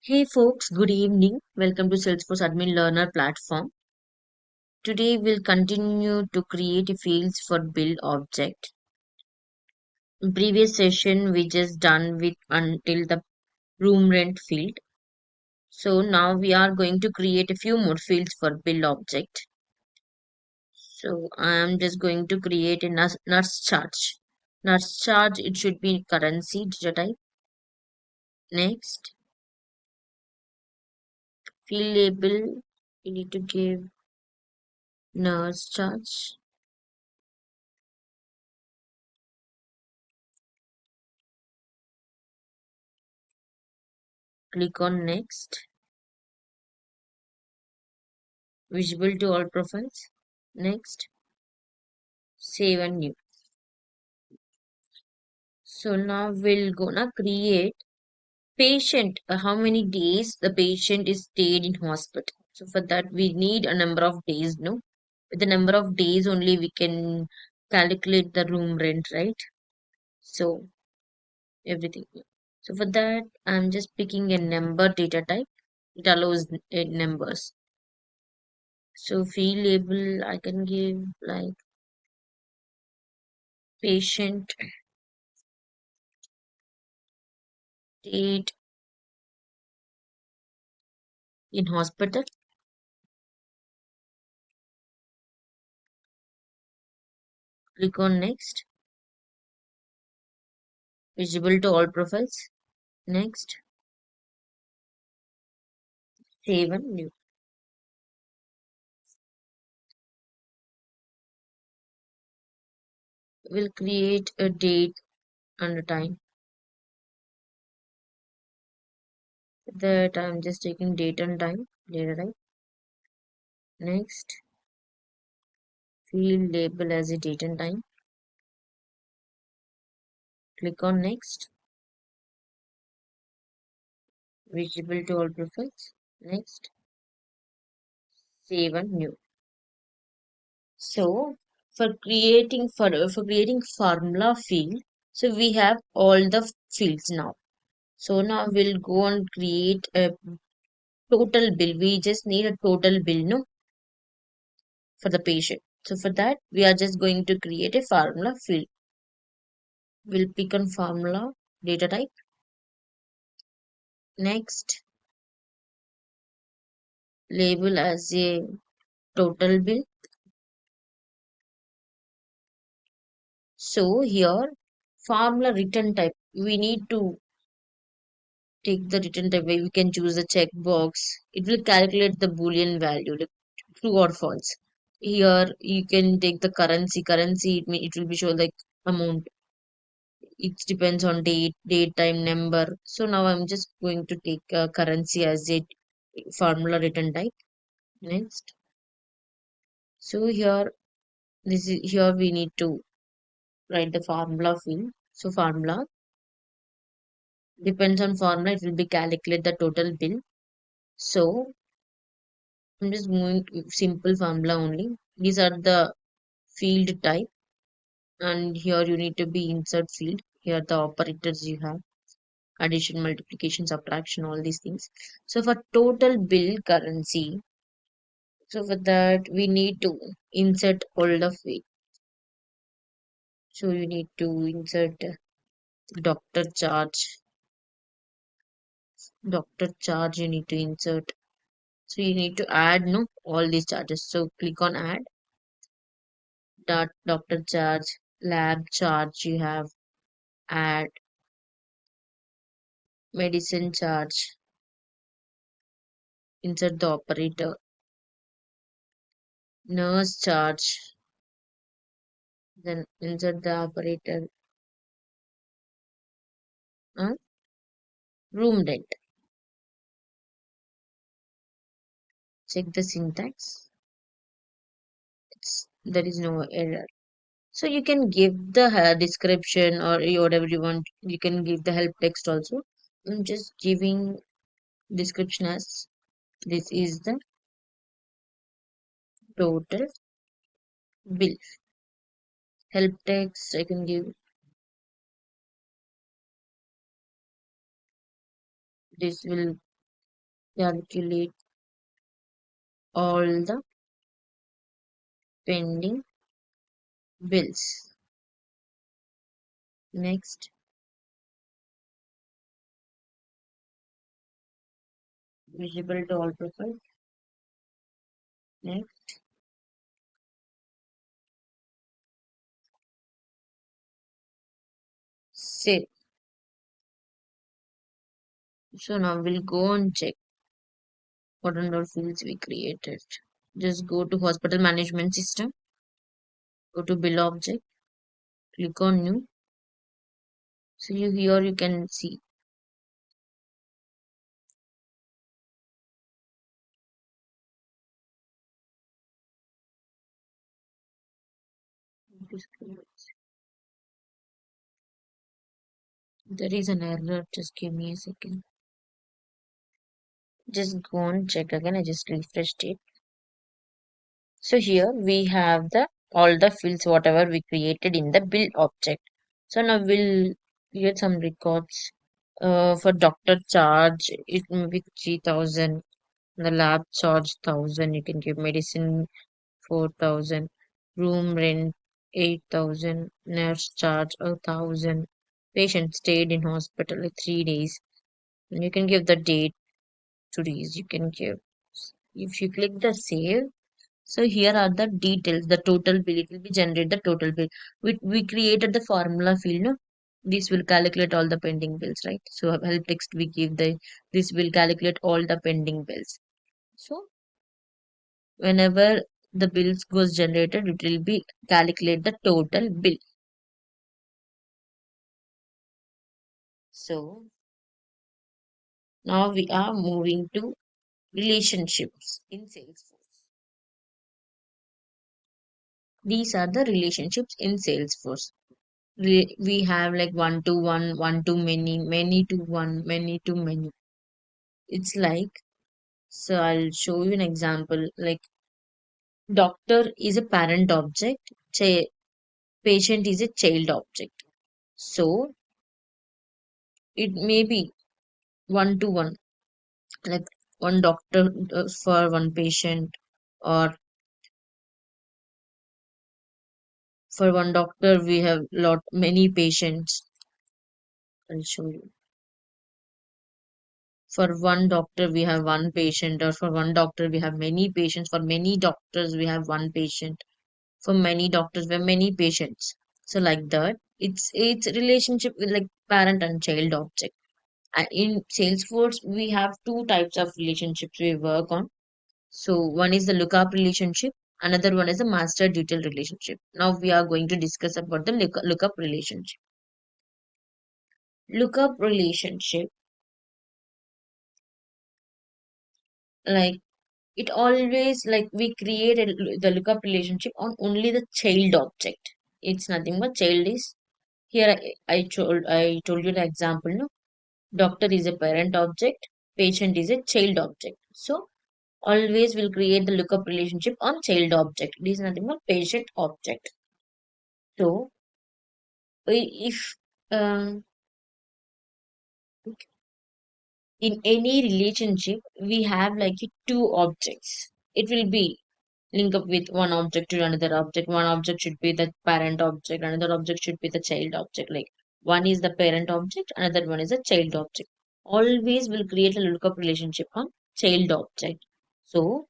Hey folks, good evening. Welcome to Salesforce Admin Learner platform. Today we'll continue to create fields for build object. In previous session we just done with until the room rent field. So now we are going to create a few more fields for build object. So I am just going to create a nurse charge. Nurse charge, it should be currency data type. Next, field label, you need to give nurse charge. Click on next. Visible to all profiles. Next, save and new. So now we'll gonna create patient. How many days the patient is stayed in hospital. So for that we need a number of days. No, with the number of days only we can calculate the room rent, right? So everything. So for that I'm just picking a number data type. It allows numbers. So field label I can give like patient date in hospital. Click on next. Visible to all profiles. Next, save and new. We'll create a date and a time. That I'm just taking date and time. Data type. Next, field label as a date and time. Click on next. Visible to all profiles. Next, save and new. So for creating formula field, so we have all the fields now. So now we'll go and create a total bill. We just need a total bill, no, for the patient. So for that, we are just going to create a formula field. We'll pick on formula data type. Next, label as a total bill. So here, formula return type. We need to take the return type where we can choose the checkbox. It will calculate the boolean value, like true or false. Here you can take the currency. Currency it will be show like amount. It depends on date, time, number. So now I'm just going to take currency as a formula return type. Next. So here we need to write the formula field. So formula depends on formula. It will be calculate the total bill. So I'm just moving to simple formula only. These are the field type, and here you need to be insert field. Here the operators you have addition, multiplication, subtraction, all these things. So for total bill currency, so for that we need to insert all of it. So you need to insert doctor charge, you need to insert. So you need to add no all these charges. So click on add dot doctor charge, lab charge you have add medicine charge, insert the operator, nurse charge, then insert the operator, room rent. Check the syntax. There is no error. So you can give the description or whatever you want. You can give the help text also. I'm just giving description as this is the total bill. Help text I can give this will calculate all the pending bills. Next, visible to all profiles. Next, save. So now we'll go and check what are all fields we created. Just go to hospital management system, go to bill object, click on new. So you here you can see there is an error. Just give me a second. Just go and check again. I just refreshed it. So here we have the all the fields whatever we created in the build object. So now we'll create some records. For doctor charge, it may be 3,000. The lab charge 1,000. You can give medicine 4,000. Room rent 8,000. Nurse charge 1,000. Patient stayed in hospital like 3 days. And you can give the date 2 days. You can give. If you click the save, so here are the details, the total bill. It will be generate the total bill. We created the formula field. No? This will calculate all the pending bills, right? So help text we give the this will calculate all the pending bills. So whenever the bills goes generated, it will be calculate the total bill. So now we are moving to relationships in Salesforce. These are the relationships in Salesforce. We have like one to one, one to many, many to one, many to many. It's like, so I'll show you an example. Like, doctor is a parent object, patient is a child object. So it may be one to one, like one doctor for one patient, or for one doctor we have lot many patients. I'll show you. For one doctor we have one patient, or for one doctor we have many patients. For many doctors we have one patient. For many doctors we have many patients. So like that, it's relationship with like parent and child object. And in Salesforce we have two types of relationships we work on. So one is the lookup relationship, another one is the master detail relationship. Now we are going to discuss about the lookup relationship. Lookup relationship, like it always like we create the lookup relationship on only the child object. It's nothing but child is here. I told you the example. No, doctor is a parent object, patient is a child object. So always will create the lookup relationship on child object. It is nothing but patient object. So if um, in any relationship we have like two objects, it will be link up with one object to another object. One object should be the parent object, another object should be the child object. Like one is the parent object, another one is a child object. Always will create a lookup relationship on child object. So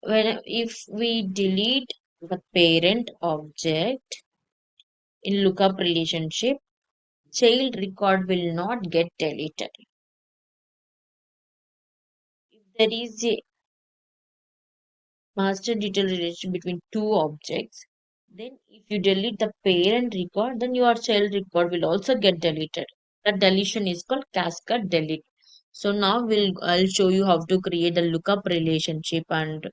when if we delete the parent object in lookup relationship, child record will not get deleted. If there is a master detail relationship between two objects, then if you delete the parent record, then your child record will also get deleted. That deletion is called cascade delete. So now I'll show you how to create a lookup relationship and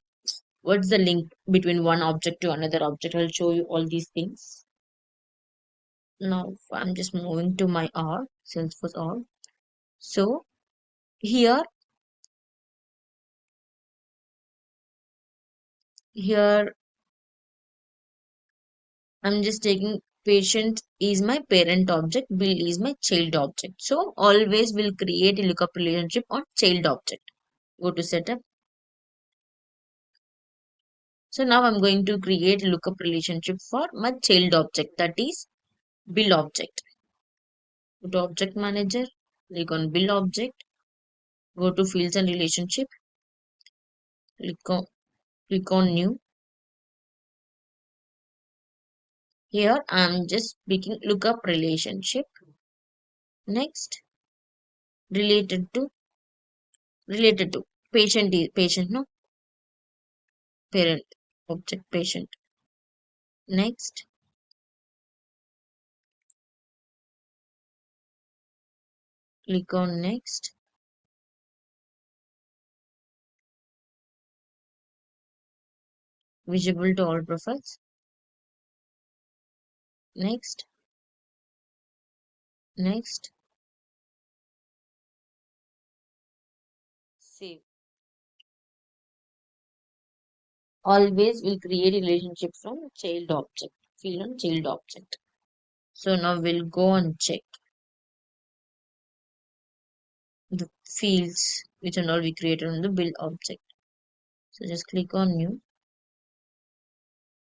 what's the link between one object to another object. I'll show you all these things. Now I'm just moving to my R, Salesforce R. So here I'm just taking patient is my parent object, bill is my child object. So always will create a lookup relationship on child object. Go to setup. So now I'm going to create a lookup relationship for my child object, that is bill object. Go to object manager, click on bill object, go to fields and relationship, click on new. Here I'm just picking lookup relationship. Next, related to patient no parent object patient. Next, click on next. Visible to all profiles. Next, next, save. Always will create a relationship from child object, field on child object. So now we'll go and check the fields which and all we created on the build object. So just click on new.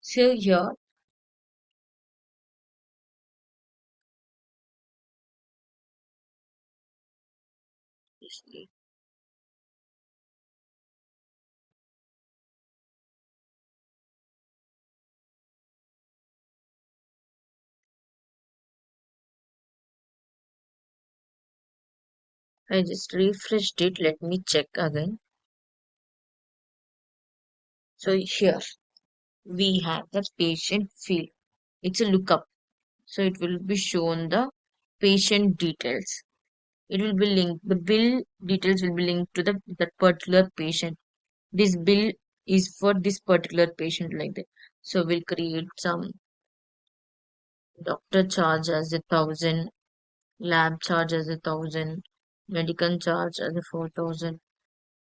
So here I just refreshed it. Let me check again. So here we have the patient field. It's a lookup. So it will be shown the patient details. It will be linked. The bill details will be linked to the that particular patient. This bill is for this particular patient like that. So we'll create some doctor charge as 1,000, lab charge as 1,000, medical charge as 4,000,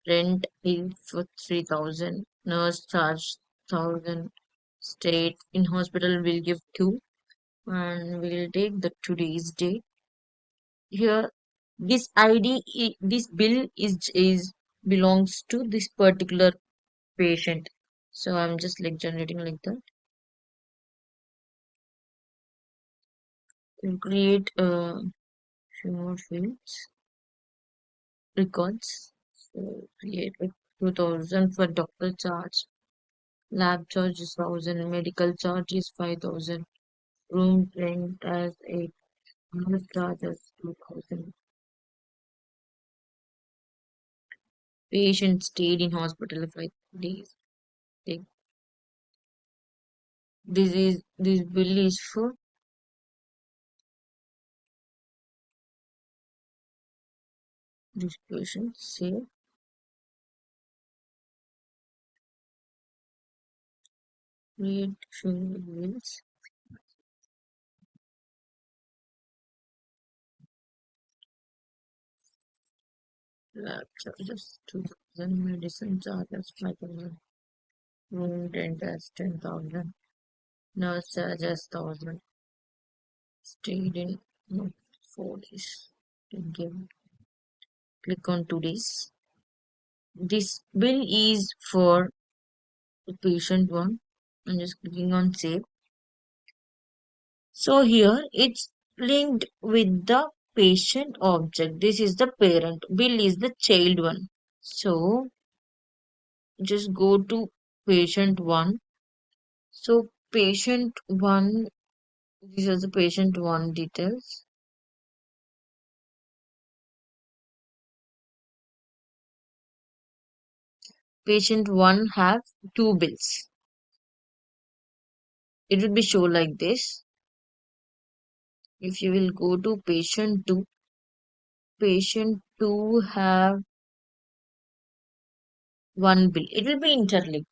rent is for 3,000, nurse charge 1,000, state in hospital will give 2, and we'll take the today's date. Here this this bill is belongs to this particular patient. So I'm just like generating like that. We'll create few more fields, records. So create like 2,000 for doctor charge, lab charge is 1,000, medical charge is 5,000, room rent as 8, nurse charge as 2,000. Patient stayed in hospital 5 days. Like, this bill is for this patient. Save, create few bills, lab charges 2,000, medicine charges 5,000, room rent as 10,000, nurse charges 1,000, stayed in no, 4 days. Again, click on today's. This bill is for the patient one. I'm just clicking on save. So here it's linked with the patient object. This is the parent. Bill is the child one. So just go to patient one. So patient one, these are the patient one details. Patient one have two bills. It will be show like this. If you will go to patient two have one bill. It will be interlinked.